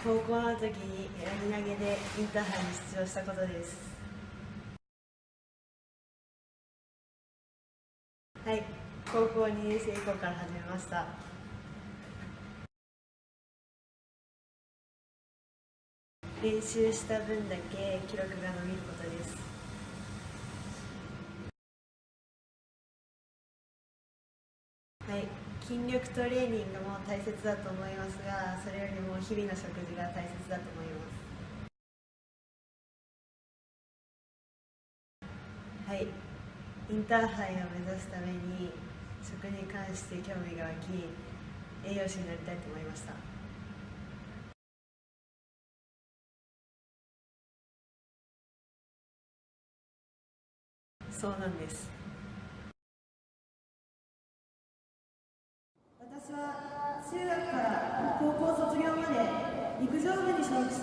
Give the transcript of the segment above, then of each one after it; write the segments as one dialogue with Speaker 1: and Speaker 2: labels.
Speaker 1: 高校の時にやり投げでインターハイに出場したことです。はい、高校2年生以降から始めました。練習した分だけ記録が伸びることです。はい、筋力トレーニングも大切だと思いますが、それよりも日々の食事が大切だと思います。はい、インターハイを目指すために食に関して興味が湧き、栄養士になりたいと思いました。そうなんです。私は中学から高校卒業まで陸上部に所属し、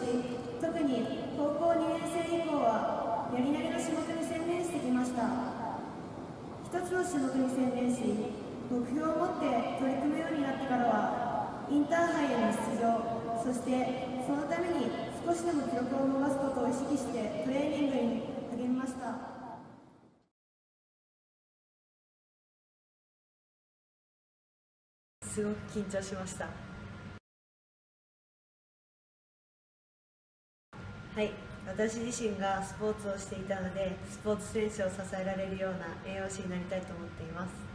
Speaker 1: 特に高校2年生以降はやり投げの種目に専念してきました。一つの種目に専念し、目標を持って取り組むようになってからはインターハイへの出場、そしてそのために少しでも記録を伸ばすことを意識してトレーニングに励みました。すごく緊張しました。はい、私自身がスポーツをしていたので、スポーツ選手を支えられるような栄養士になりたいと思っています。